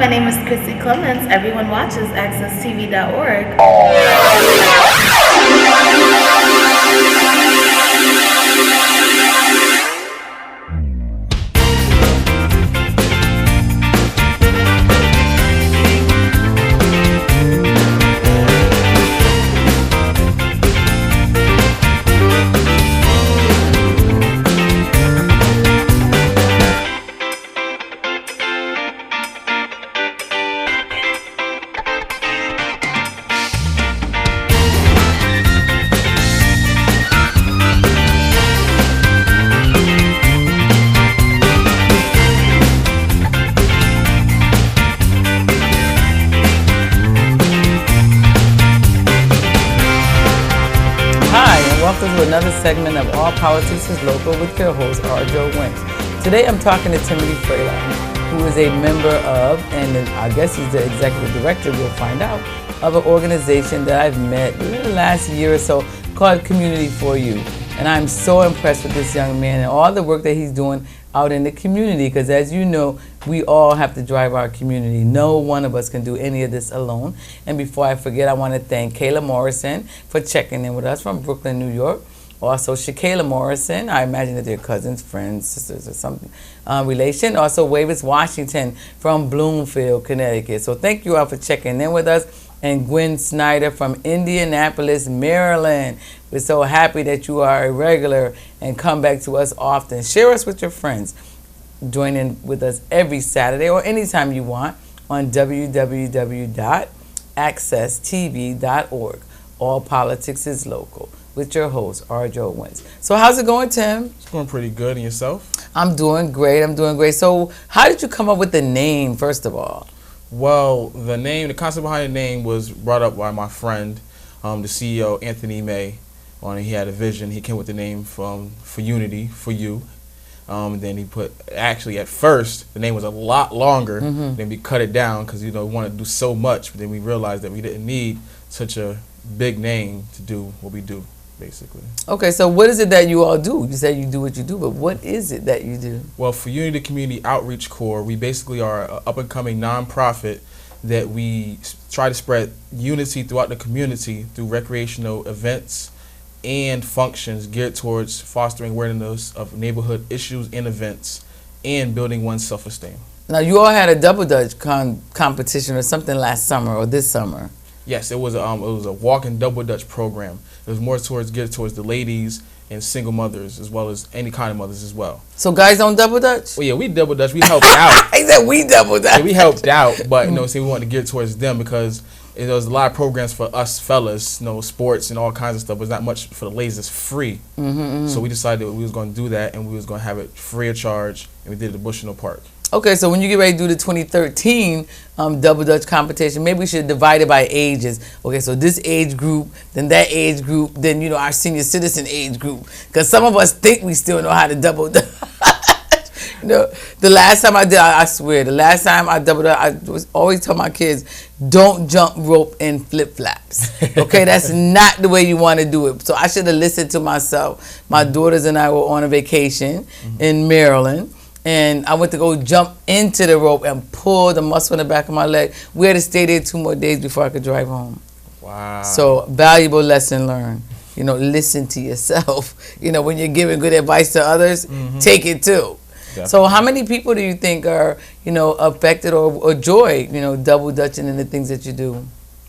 my name is Chrissy Clements. Everyone watches accesstv.org. To another segment of All Politics is Local with your host, rJo Winch. Today I'm talking to Tim Fraylon, who is a member of, and I guess he's the executive director, we'll find out, of an organization that I've met in the last year or so called Community for You. And I'm so impressed with this young man and all the work that he's doing out in the community, because as you know, we all have to drive our community. No one of us can do any of this alone. And before I forget, I want to thank Kayla Morrison for checking in with us from Brooklyn, New York. Also, Shakayla Morrison, I imagine that they're cousins, friends, sisters, or something, relation. Also, Wavis Washington from Bloomfield, Connecticut. So thank you all for checking in with us. And Gwen Snyder from Indianapolis, Maryland. We're so happy that you are a regular and come back to us often. Share us with your friends. Join in with us every Saturday or anytime you want on www.accesstv.org. All Politics is Local with your host, rJo Winch. So how's it going, Tim? It's going pretty good. And yourself? I'm doing great. So how did you come up with the name, first of all? Well, the concept behind the name was brought up by my friend, the CEO, Anthony May. He had a vision. He came with the name for Unity, for you. Then he actually at first, the name was a lot longer. Then we cut it down because, we wanted to do so much. But then we realized that we didn't need such a big name to do what we do, basically. Okay, so what is it that you all do? You say you do what you do, but what is it that you do? Well, for Unity Community Outreach Corps, we basically are an up-and-coming nonprofit that we try to spread unity throughout the community through recreational events and functions geared towards fostering awareness of neighborhood issues and events and building one's self-esteem. Now, you all had a double dutch competition or something last summer or this summer. Yes, it was a walk and double dutch program. It was more geared towards the ladies and single mothers as well as any kind of mothers as well. So guys don't double dutch? Well, yeah, we double dutch. We helped out. He said we double dutch. Yeah, we helped out, but we wanted to gear towards them because there was a lot of programs for us fellas, sports and all kinds of stuff. But it's not much for the ladies. It's free. So we decided that we was going to do that and we was going to have it free of charge, and we did it at Bushnell Park. Okay, so when you get ready to do the 2013 double dutch competition, maybe we should divide it by ages. Okay, so this age group, then that age group, then our senior citizen age group. Because some of us think we still know how to double dutch. The last time I did, I swear, the last time I double dutch, I always tell my kids, don't jump rope in flip-flops. Okay, that's not the way you want to do it. So I should have listened to myself. My daughters and I were on a vacation in Maryland. And I went to go jump into the rope and pull the muscle in the back of my leg. We had to stay there 2 more days before I could drive home. Wow. So valuable lesson learned. Listen to yourself. When you're giving good advice to others, take it too. Definitely. So how many people do you think are, affected or joy, double dutching in the things that you do?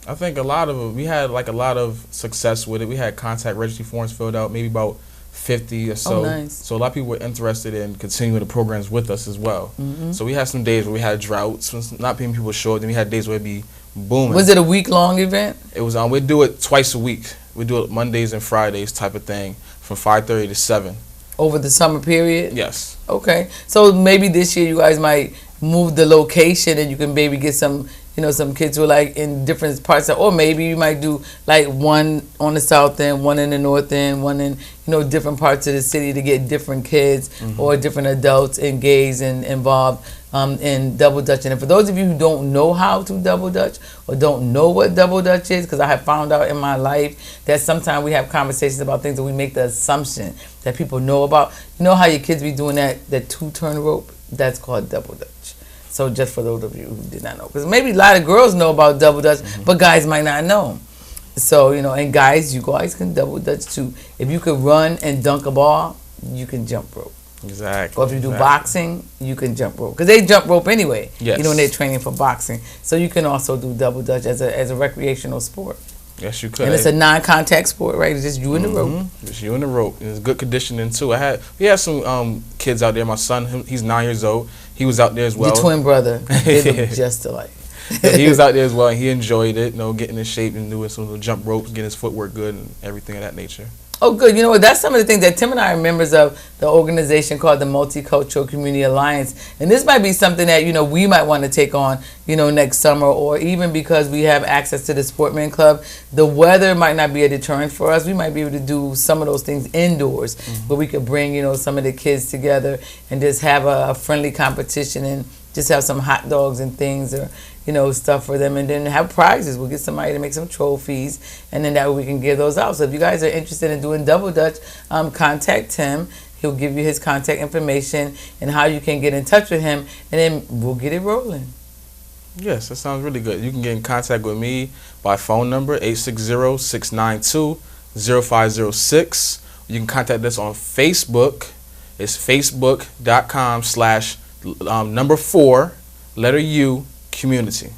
I think a lot of them. We had a lot of success with it. We had contact registry forms filled out, maybe about 50 or so. Oh, nice. So a lot of people were interested in continuing the programs with us as well. So we had some days where we had droughts, not many people showed. Then we had days where it'd be booming. Was it a week-long event? It was. We'd do it twice a week. We'd do it Mondays and Fridays type of thing from 5:30 to 7. Over the summer period? Yes. Okay. So maybe this year you guys might move the location and you can maybe get some some kids who are in different parts or maybe you might do one on the south end, one in the north end, one in different parts of the city to get different kids or different adults engaged and involved in double dutching. And for those of you who don't know how to double dutch or don't know what double dutch is, because I have found out in my life that sometimes we have conversations about things and we make the assumption that people know about. You know how your kids be doing that 2-turn rope? That's called double dutch. So just for those of you who did not know, because maybe a lot of girls know about double dutch, but guys might not know. So, you know, and guys, you guys can double dutch too. If you could run and dunk a ball, you can jump rope. Exactly. Or if you do boxing, you can jump rope. Because they jump rope anyway, yes. you know, when they're training for boxing. So you can also do double dutch as a recreational sport. Yes, you could. And it's a non-contact sport, right? It's just you and the rope. It's you and the rope. And it's good conditioning too. We have some kids out there. My son, he's 9 years old. He was out there as well. Your twin brother. They look just alike. He was out there as well, and he enjoyed it, you know, getting in shape and doing some little jump ropes, getting his footwork good and everything of that nature. Oh, good. You know what? That's some of the things that Tim and I are members of the organization called the Multicultural Community Alliance. And this might be something that, you know, we might want to take on, you know, next summer, or even because we have access to the Sportman Club. The weather might not be a deterrent for us. We might be able to do some of those things indoors, but we could bring, you know, some of the kids together and just have a friendly competition and just have some hot dogs and things, or, you know, stuff for them, and then have prizes. We'll get somebody to make some trophies, and then that way we can give those out. So if you guys are interested in doing double dutch, contact him. He'll give you his contact information and how you can get in touch with him, and then we'll get it rolling. Yes, that sounds really good. You can get in contact with me by phone number 860-692-0506. You can contact us on Facebook. It's facebook.com/4 community.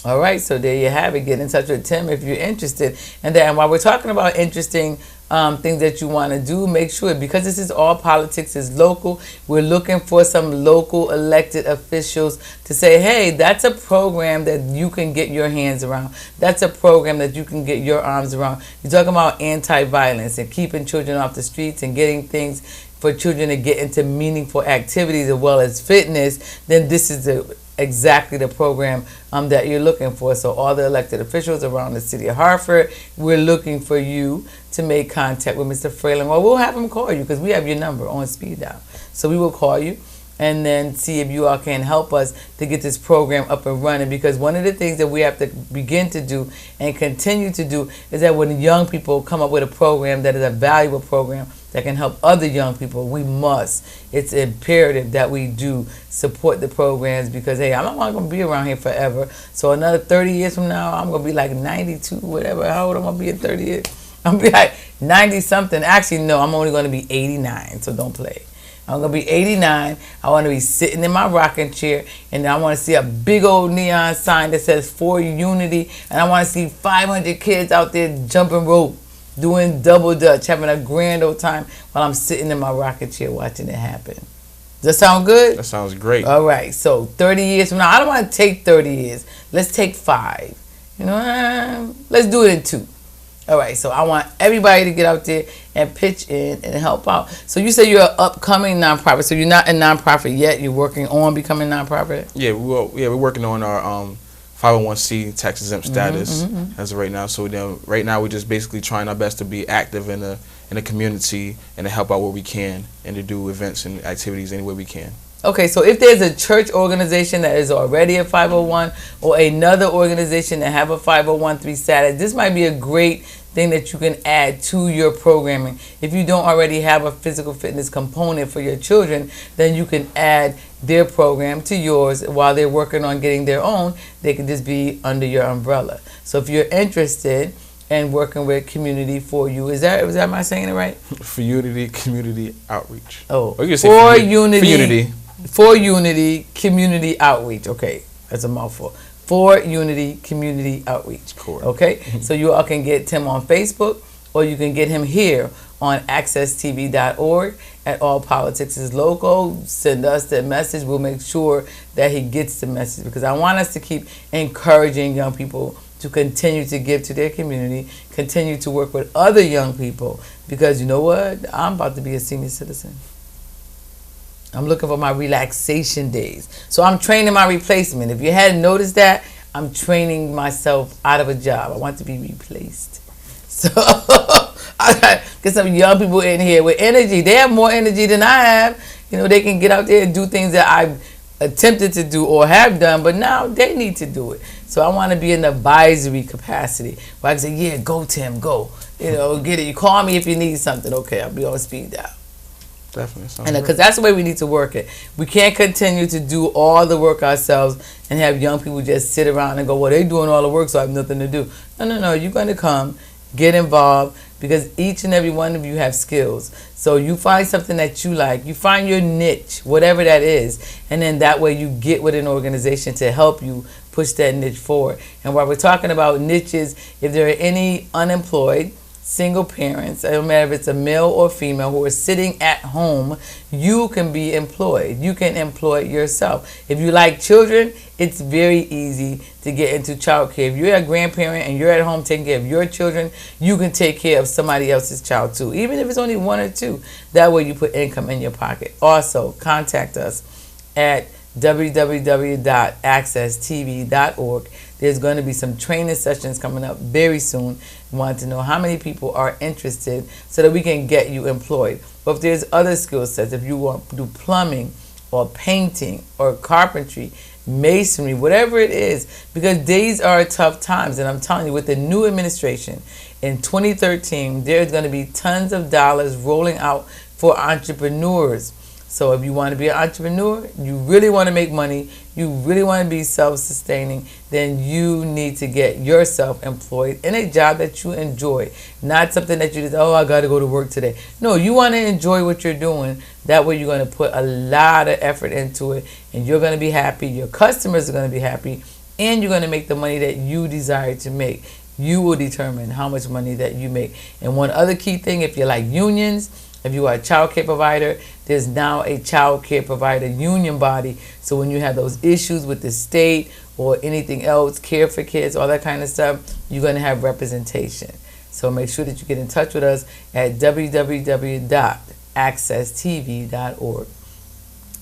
All right, so there you have it. Get in touch with Tim if you're interested. And then while we're talking about interesting things that you want to do, make sure, because this is all politics, is local, we're looking for some local elected officials to say, hey, that's a program that you can get your hands around. That's a program that you can get your arms around. You're talking about anti-violence and keeping children off the streets and getting things for children to get into meaningful activities as well as fitness, then this is exactly the program that you're looking for. So all the elected officials around the city of Hartford, we're looking for you to make contact with Mr. Fraylon. Well, we'll have him call you because we have your number on speed dial. So we will call you and then see if you all can help us to get this program up and running, because one of the things that we have to begin to do and continue to do is that when young people come up with a program that is a valuable program that can help other young people, it's imperative that we do support the programs, because hey, I'm not going to be around here forever. So another 30 years from now, I'm going to be like 92, whatever. How old am I going to be in 30 years? I'm going to be like 90 something. Actually, no, I'm only going to be 89, so don't play. I'm going to be 89. I want to be sitting in my rocking chair, and I want to see a big old neon sign that says For Unity, and I want to see 500 kids out there jumping rope, doing double dutch, having a grand old time while I'm sitting in my rocking chair watching it happen. Does that sound good? That sounds great. All right. So 30 years from now, I don't want to take 30 years. Let's take 5. You know, let's do it in 2. All right, so I want everybody to get out there and pitch in and help out. So you say you're an upcoming nonprofit. So you're not a nonprofit yet. You're working on becoming a nonprofit. Yeah, we're working on our 501c tax exempt status as of right now. So then, right now we're just basically trying our best to be active in the community and to help out where we can and to do events and activities any way we can. Okay, so if there's a church organization that is already a 501 or another organization that have a 501(c) status, this might be a great thing that you can add to your programming. If you don't already have a physical fitness component for your children, then you can add their program to yours while they're working on getting their own. They can just be under your umbrella. So if you're interested in working with Community For You, am I saying it right? For Unity Community Outreach. Oh, or you can say For Unity. Unity. For Unity Community Outreach. Okay, that's a mouthful. For Unity Community Outreach. Cool. Okay, so you all can get Tim on Facebook, or you can get him here on accesstv.org at All Politics is Local. Send us the message. We'll make sure that he gets the message, because I want us to keep encouraging young people to continue to give to their community, continue to work with other young people, because you know what? I'm about to be a senior citizen. I'm looking for my relaxation days. So I'm training my replacement. If you hadn't noticed that, I'm training myself out of a job. I want to be replaced. So I got get some young people in here with energy. They have more energy than I have. You know, they can get out there and do things that I've attempted to do or have done, but now they need to do it. So I want to be in the advisory capacity where I can say, yeah, go Tim, go. You know, get it. You call me if you need something. Okay, I'll be on speed dial. Definitely. And because that's the way we need to work it. We can't continue to do all the work ourselves and have young people just sit around and go, well, they're doing all the work, so I have nothing to do. No. You're going to come, get involved, because each and every one of you have skills. So you find something that you like. You find your niche, whatever that is, and then that way you get with an organization to help you push that niche forward. And while we're talking about niches, if there are any unemployed, single parents, it don't matter if it's a male or female, who are sitting at home, you can be employed. You can employ yourself. If you like children, it's very easy to get into childcare. If you're a grandparent and you're at home taking care of your children, you can take care of somebody else's child too, even if it's only one or two. That way you put income in your pocket. Also, contact us at www.accesstv.org. There's going to be some training sessions coming up very soon. We want to know how many people are interested so that we can get you employed. But if there's other skill sets, if you want to do plumbing or painting or carpentry, masonry, whatever it is, because these are tough times. And I'm telling you, with the new administration in 2013, there's going to be tons of dollars rolling out for entrepreneurs. So if you want to be an entrepreneur, you really want to make money, you really want to be self-sustaining, then you need to get yourself employed in a job that you enjoy. Not something that you just, oh, I got to go to work today. No, you want to enjoy what you're doing. That way you're going to put a lot of effort into it, and you're going to be happy. Your customers are going to be happy, and you're going to make the money that you desire to make. You will determine how much money that you make. And one other key thing, if you like unions, if you are a child care provider, there's now a child care provider union body. So when you have those issues with the state or anything else, care for kids, all that kind of stuff, you're going to have representation. So make sure that you get in touch with us at www.accesstv.org.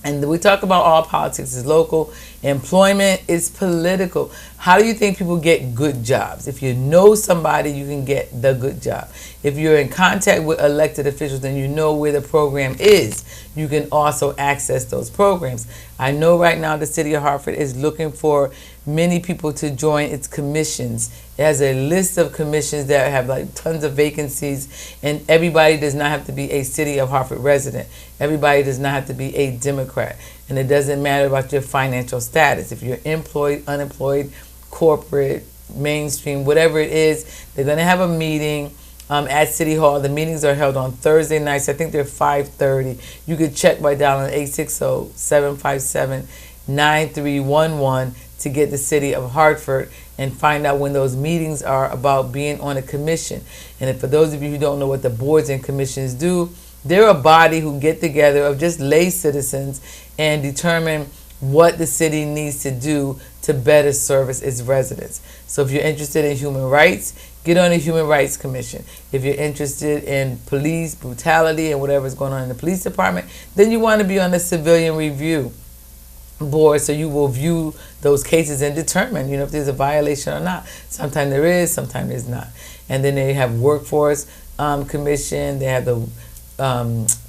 And we talk about all politics is local. Employment is political. How do you think people get good jobs? If you know somebody, you can get the good job. If you're in contact with elected officials, then you know where the program is. You can also access those programs. I know right now the city of Hartford is looking for many people to join its commissions. It has a list of commissions that have like tons of vacancies, and everybody does not have to be a city of Hartford resident. Everybody does not have to be a Democrat. And it doesn't matter about your financial status. If you're employed, unemployed, corporate, mainstream, whatever it is, they're going to have a meeting at City Hall. The meetings are held on Thursday nights. I think they're 5:30. You could check by dialing 860-757-9311 to get the city of Hartford and find out when those meetings are about being on a commission. And for those of you who don't know what the boards and commissions do, they're a body who get together of just lay citizens and determine what the city needs to do to better service its residents. So if you're interested in human rights, get on the Human Rights Commission. If you're interested in police brutality and whatever's going on in the police department, then you want to be on the Civilian Review Board, so you will view those cases and determine, if there's a violation or not. Sometimes there is, sometimes there's not. And then they have Workforce Commission. They have the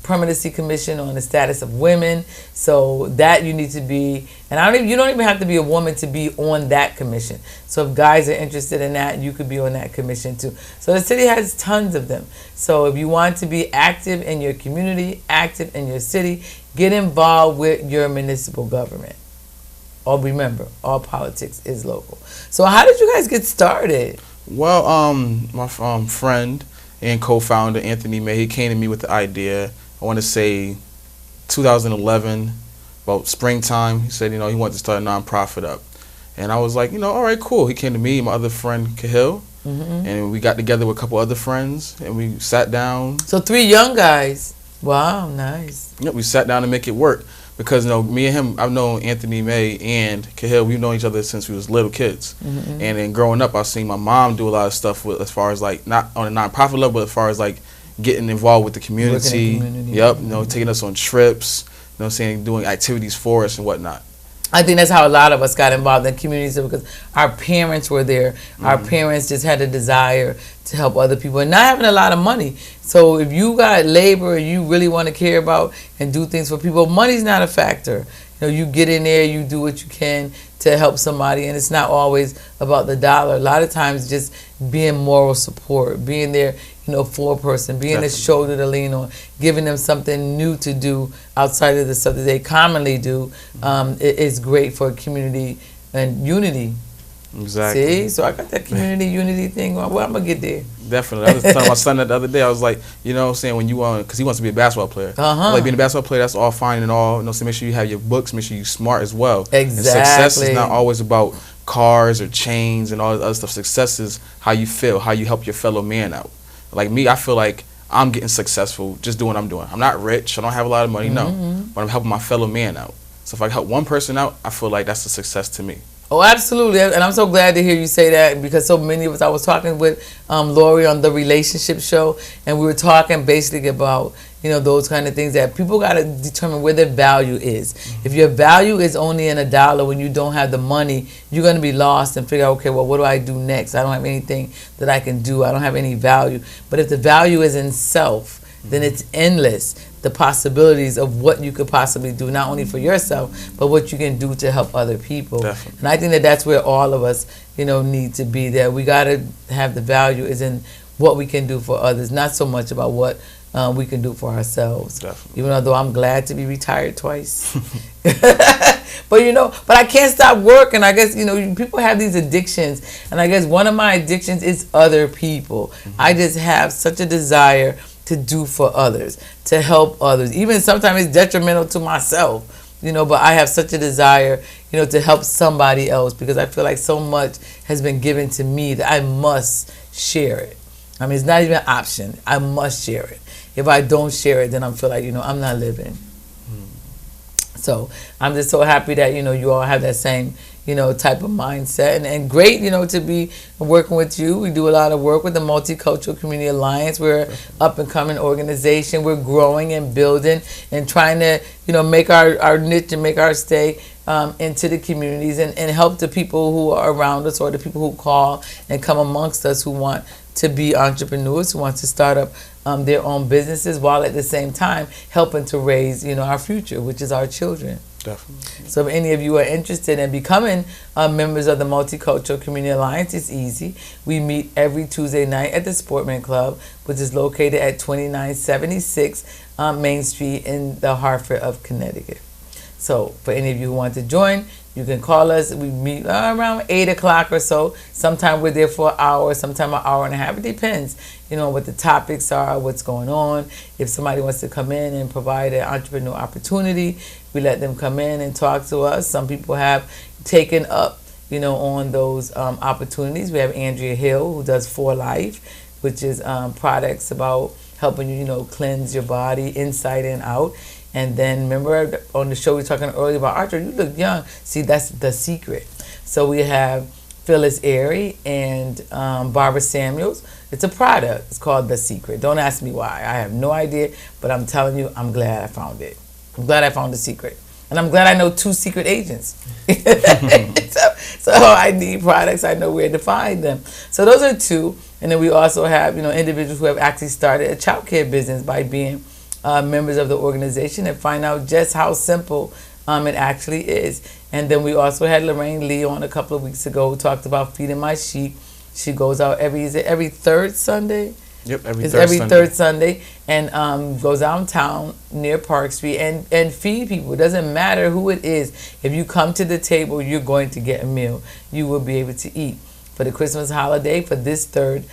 Permanency Commission on the status of women. So that you need to be, and you don't even have to be a woman to be on that commission. So if guys are interested in that, you could be on that commission too. So the city has tons of them. So if you want to be active in your community, active in your city, get involved with your municipal government. Or remember, all politics is local. So how did you guys get started? Well, my friend and co-founder Anthony May, he came to me with the idea, I want to say 2011, about springtime. He said, he wanted to start a nonprofit up. And I was like, all right, cool. He came to me, my other friend Cahill, and we got together with a couple other friends, and we sat down. So 3 young guys. Wow, nice. Yep, we sat down to make it work. Because me and him, I've known Anthony May and Cahill, we've known each other since we was little kids. And then growing up, I've seen my mom do a lot of stuff with, as far as like, not on a nonprofit level, but as far as like getting involved with the community. Yep, taking us on trips, doing activities for us and whatnot. I think that's how a lot of us got involved in communities, because our parents were there. Our parents just had a desire to help other people and not having a lot of money. So if you got labor and you really want to care about and do things for people, money's not a factor. you get in there, you do what you can to help somebody, and it's not always about the dollar. A lot of times just being moral support, being there, for a person, being a shoulder to lean on, giving them something new to do outside of the stuff that they commonly do, is great for community and unity. Exactly. See, so I got that community unity thing. Well, I'm gonna get there. Definitely. I was telling my son that the other day. I was like, what I'm saying, when you want, because he wants to be a basketball player. Like being a basketball player, that's all fine and all. So make sure you have your books. Make sure you're smart as well. Exactly. And success is not always about cars or chains and all that other stuff. Success is how you feel, how you help your fellow man out. Like me, I feel like I'm getting successful just doing what I'm doing. I'm not rich. I don't have a lot of money, no. But I'm helping my fellow man out. So if I help one person out, I feel like that's a success to me. Oh, absolutely. And I'm so glad to hear you say that, because so many of us, I was talking with Lori on the relationship show, and we were talking basically about, those kind of things, that people got to determine where their value is. If your value is only in $1 when you don't have the money, you're going to be lost and figure out, okay, well, what do I do next? I don't have anything that I can do. I don't have any value. But if the value is in self, then it's endless, the possibilities of what you could possibly do, not only for yourself, but what you can do to help other people. Definitely. And I think that that's where all of us, need to be there. We got to have the value is in what we can do for others, not so much about what we can do for ourselves. Definitely. Even though I'm glad to be retired twice. But I can't stop working. I guess, people have these addictions, and I guess one of my addictions is other people. I just have such a desire to do for others, to help others. Even sometimes it's detrimental to myself, but I have such a desire, to help somebody else, because I feel like so much has been given to me that I must share it. I mean, it's not even an option. I must share it. If I don't share it, then I feel like, I'm not living. So I'm just so happy that, you all have that same, type of mindset, and great, to be working with you. We do a lot of work with the Multicultural Community Alliance. We're an up and coming organization. We're growing and building and trying to, make our niche and make our stay into the communities and help the people who are around us, or the people who call and come amongst us, who want to be entrepreneurs, who want to start up their own businesses, while at the same time helping to raise, our future, which is our children. Definitely. So if any of you are interested in becoming members of the Multicultural Community Alliance, it's easy. We meet every Tuesday night at the Sportman Club, which is located at 2976 Main Street in the Hartford of Connecticut. So for any of you who want to join, you can call us. We meet around 8 o'clock or so. Sometimes we're there for an hour, sometimes an hour and a half. It depends, what the topics are, what's going on. If somebody wants to come in and provide an entrepreneur opportunity, we let them come in and talk to us. Some people have taken up, on those opportunities. We have Andrea Hill, who does For Life, which is products about helping you, cleanse your body inside and out. And then remember on the show we were talking earlier about archery, you look young. See, that's The Secret. So we have Phyllis Airy and Barbara Samuels. It's a product. It's called The Secret. Don't ask me why. I have no idea, but I'm telling you, I'm glad I found it. I'm glad I found The Secret. And I'm glad I know 2 secret agents. so I need products. I know where to find them. So those are 2. And then we also have, individuals who have actually started a child care business by being members of the organization, and find out just how simple it actually is. And then we also had Lorraine Lee on a couple of weeks ago, who talked about feeding my sheep. She goes out every third Sunday? Yep, every third Sunday, and goes downtown near Park Street and feed people. It doesn't matter who it is. If you come to the table, you're going to get a meal. You will be able to eat. For the Christmas holiday, for this third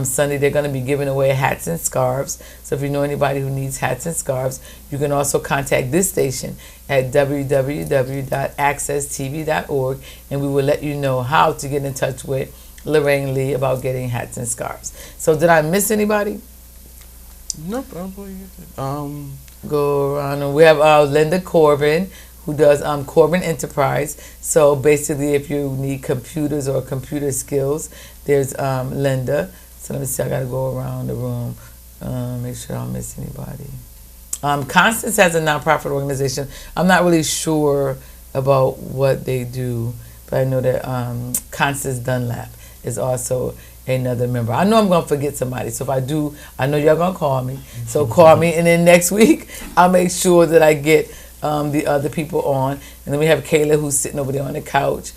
Sunday, they're going to be giving away hats and scarves. So if you know anybody who needs hats and scarves, you can also contact this station at www.accesstv.org, and we will let you know how to get in touch with Lorraine Lee about getting hats and scarves. So did I miss anybody? Nope, I don't believe it. Go around, and we have Linda Corbin, who does Corbin Enterprise. So basically, if you need computers or computer skills, there's Linda. So let me see, I gotta go around the room, make sure I don't miss anybody. Constance has a nonprofit organization. I'm not really sure about what they do, but I know that Constance Dunlap is also another member. I know I'm gonna forget somebody, so if I do, I know y'all gonna call me. So call me, and then next week I'll make sure that I get the other people on. And then we have Kayla, who's sitting over there on the couch.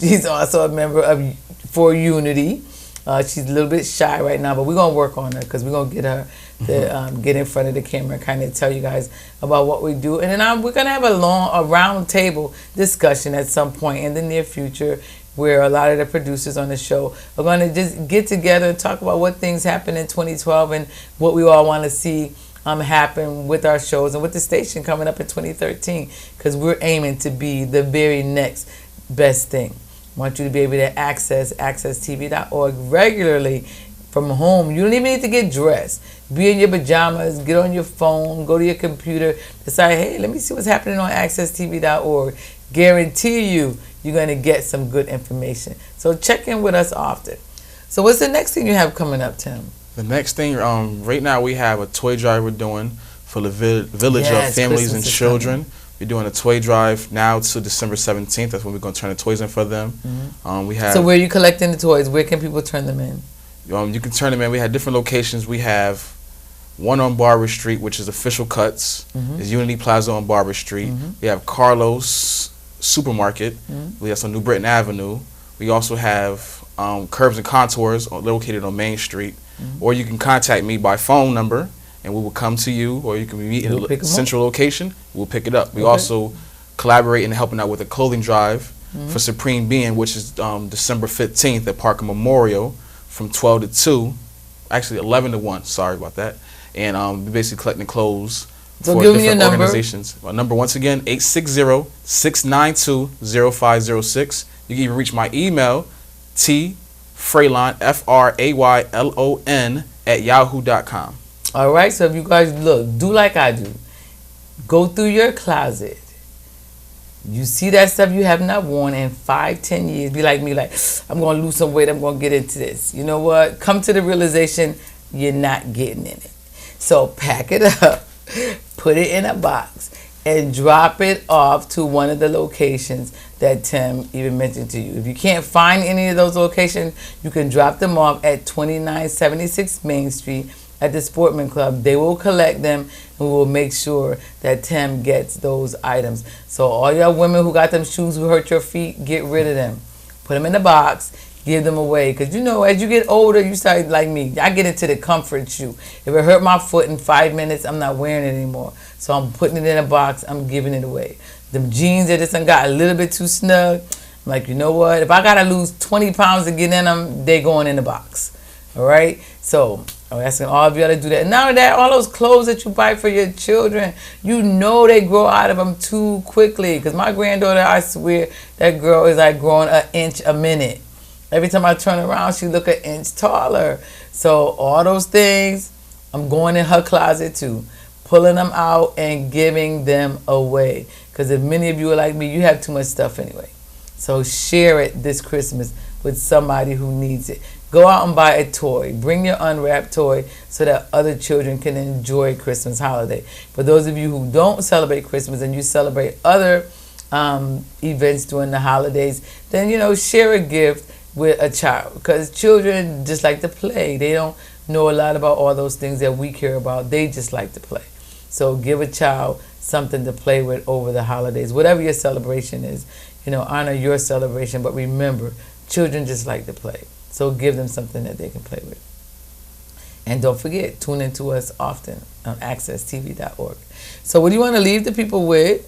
She's also a member of For Unity. She's a little bit shy right now, but we're going to work on her because we're going to get her to get in front of the camera and kind of tell you guys about what we do. And then we're going to have a round table discussion at some point in the near future where a lot of the producers on the show are going to just get together and talk about what things happened in 2012 and what we all want to see happen with our shows and with the station coming up in 2013, because we're aiming to be the very next best thing. I want you to be able to access accesstv.org regularly from home. You don't even need to get dressed. Be in your pajamas, get on your phone, go to your computer, decide, hey, let me see what's happening on accesstv.org. Guarantee you're going to get some good information. So check in with us often. So what's the next thing you have coming up, Tim? The next thing, right now we have a toy drive we're doing for the Village of Families and Children. We're doing a toy drive now to December 17th. That's when we're going to turn the toys in for them. So where are you collecting the toys? Where can people turn them in? You can turn them in. We have different locations. We have one on Barber Street, which is Official Cuts. There's Unity Plaza on Barber Street. We have Carlos Supermarket. We have on New Britain Avenue. We also have Curves and Contours located on Main Street. Or you can contact me by phone number, and we will come to you, or you can meet in a central location. We'll pick it up. We also collaborate in helping out with a clothing drive for Supreme Being, which is December 15th at Parker Memorial from 12 to 2. Actually, 11 to 1. Sorry about that. And we're basically collecting clothes for different organizations. My number, once again, 860-692-0506. You can even reach my email, Fraylon, Fraylon, @yahoo.com. All right, so if you guys do like I do. Go through your closet. You see that stuff you have not worn in 5-10 years. Be like me, like, I'm going to lose some weight. I'm going to get into this. You know what? Come to the realization you're not getting in it. So pack it up, put it in a box, and drop it off to one of the locations that Tim even mentioned to you. If you can't find any of those locations, you can drop them off at 2976 Main Street at the Sportman Club. They will collect them, and we will make sure that Tim gets those items. So all y'all women who got them shoes who hurt your feet, get rid of them. Put them in the box, give them away. Because you know, as you get older, you start like me. I get into the comfort shoe. If it hurt my foot in 5 minutes, I'm not wearing it anymore. So I'm putting it in a box, I'm giving it away. Them jeans that just got a little bit too snug, I'm like, you know what? If I got to lose 20 pounds to get in them, they going in the box. All right? So I'm asking all of y'all to do that. And not only that, all those clothes that you buy for your children, you know they grow out of them too quickly. Because my granddaughter, I swear, that girl is like growing an inch a minute. Every time I turn around, she look an inch taller. So all those things, I'm going in her closet too, pulling them out and giving them away. Because if many of you are like me, you have too much stuff anyway. So share it this Christmas with somebody who needs it. Go out and buy a toy. Bring your unwrapped toy so that other children can enjoy Christmas holiday. For those of you who don't celebrate Christmas and you celebrate other events during the holidays, then, you know, share a gift with a child. Because children just like to play. They don't know a lot about all those things that we care about. They just like to play. So give a child something to play with over the holidays. Whatever your celebration is, you know, honor your celebration. But remember, children just like to play. So give them something that they can play with. And don't forget, tune into us often on accesstv.org. So what do you want to leave the people with?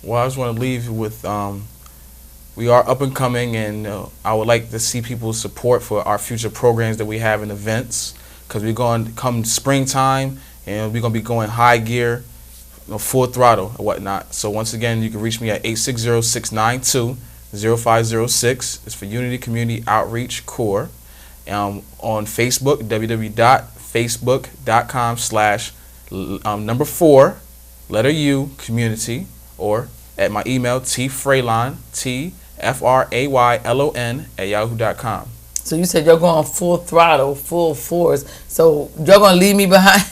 Well, I just want to leave you with, we are up and coming, and I would like to see people's support for our future programs that we have and events, because we're going to come springtime, and we're going to be going high gear, you know, full throttle and whatnot. So once again, you can reach me at 860-692-0506. It's for Unity Community Outreach Corps. On Facebook, www.facebook.com/4 community, or at my email, tfraylon, Fraylon @yahoo.com. So you said y'all going full throttle, full force. So y'all gonna leave me behind?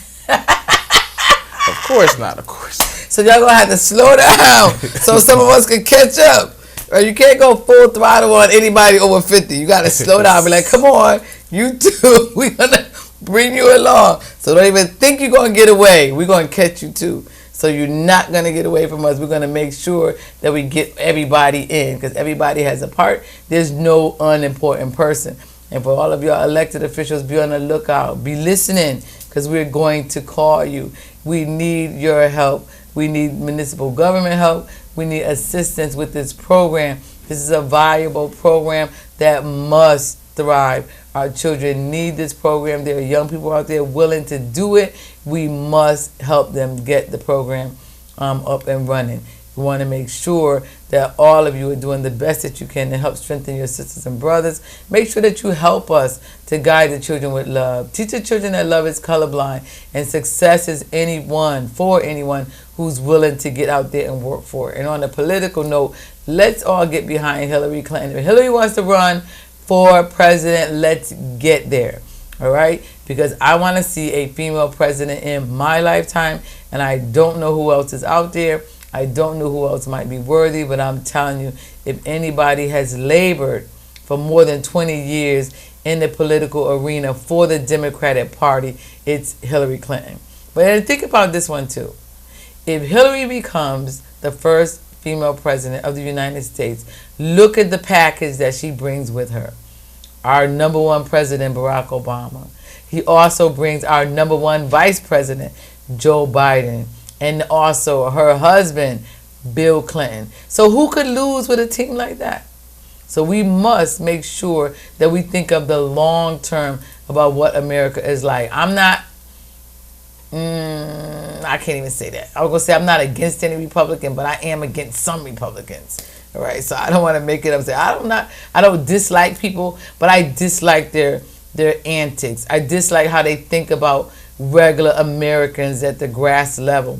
Of course not, of course. So y'all gonna have to slow down so some of us can catch up. Right? You can't go full throttle on anybody over 50. You gotta slow down. Be like, come on, you too. We're gonna bring you along. So don't even think you're gonna get away. We're gonna catch you too. So you're not going to get away from us. We're going to make sure that we get everybody in because everybody has a part. There's no unimportant person. And for all of y'all elected officials, be on the lookout. Be listening because we're going to call you. We need your help. We need municipal government help. We need assistance with this program. This is a valuable program that must thrive. Our children need this program. There are young people out there willing to do it. We must help them get the program up and running. We want to make sure that all of you are doing the best that you can to help strengthen your sisters and brothers. Make sure that you help us to guide the children with love. Teach the children that love is colorblind and success is for anyone who's willing to get out there and work for it. And on a political note, let's all get behind Hillary Clinton. If Hillary wants to run for president, let's get there. All right? Because I want to see a female president in my lifetime, and I don't know who else is out there. I don't know who else might be worthy, but I'm telling you, if anybody has labored for more than 20 years in the political arena for the Democratic Party, it's Hillary Clinton. But think about this one too. If Hillary becomes the first female president of the United States, look at the package that she brings with her. Our number one president, Barack Obama. He also brings our number one vice president, Joe Biden. And also her husband, Bill Clinton. So who could lose with a team like that? So we must make sure that we think of the long term about what America is like. I'm not, I can't even say that. I was going to say I'm not against any Republican, but I am against some Republicans. All right, so I don't want to make it up. I don't dislike people, but I dislike their antics. I dislike how they think about regular Americans at the grass level.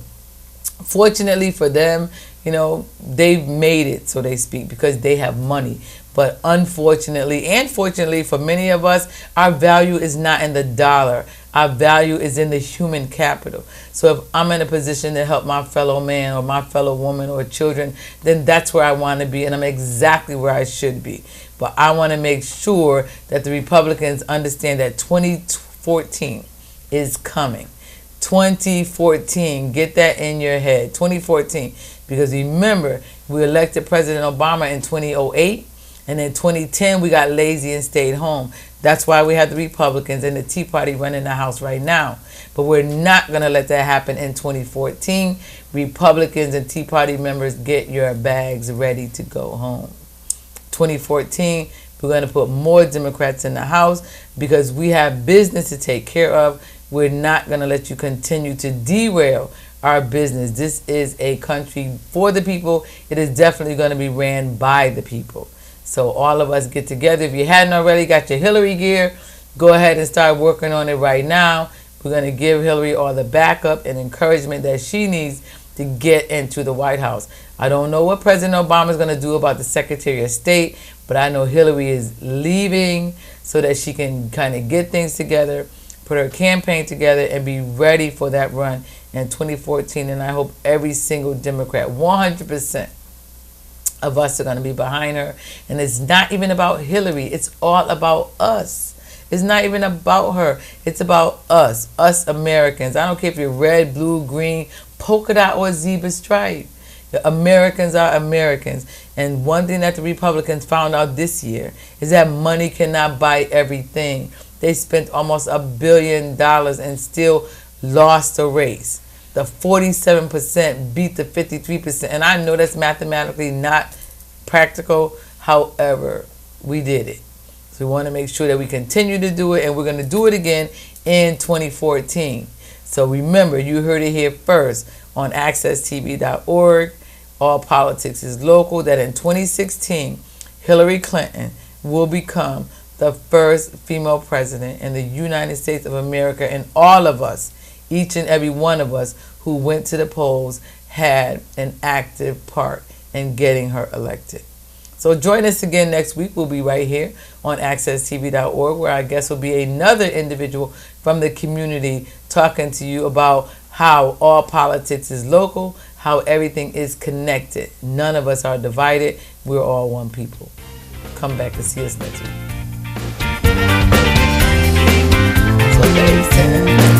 Fortunately for them, they've made it, so they speak, because they have money. But unfortunately and fortunately for many of us, our value is not in the dollar. Our value is in the human capital. So if I'm in a position to help my fellow man or my fellow woman or children, then that's where I want to be, and I'm exactly where I should be. But I want to make sure that the Republicans understand that 2014 is coming. 2014, get that in your head, 2014. Because remember, we elected President Obama in 2008, and in 2010 we got lazy and stayed home. That's why we have the Republicans and the Tea Party running the House right now. But we're not going to let that happen in 2014. Republicans and Tea Party members, get your bags ready to go home. 2014, we're going to put more Democrats in the House because we have business to take care of. We're not going to let you continue to derail our business. This is a country for the people. It is definitely going to be ran by the people. So all of us get together. If you hadn't already got your Hillary gear, go ahead and start working on it right now. We're going to give Hillary all the backup and encouragement that she needs to get into the White House. I don't know what President Obama is going to do about the Secretary of State, but I know Hillary is leaving so that she can kind of get things together, put her campaign together, and be ready for that run in 2014. And I hope every single Democrat, 100% of us, are going to be behind her. And it's not even about Hillary. It's all about us. It's not even about her. It's about us Americans. I don't care if you're red, blue, green, polka dot, or zebra stripe. The Americans are Americans. And one thing that the Republicans found out this year is that money cannot buy everything. They spent almost $1 billion and still lost the race. The 47% beat the 53%. And I know that's mathematically not practical. However, we did it. So we want to make sure that we continue to do it, and we're going to do it again in 2014. So remember, you heard it here first on accesstv.org. All politics is local. That in 2016, Hillary Clinton will become the first female president in the United States of America, and all of us, each and every one of us who went to the polls, had an active part in getting her elected. So join us again next week. We'll be right here on accesstv.org, where our guest will be another individual from the community talking to you about how all politics is local, how everything is connected. None of us are divided. We're all one people. Come back and see us next week. So thanks, Tim.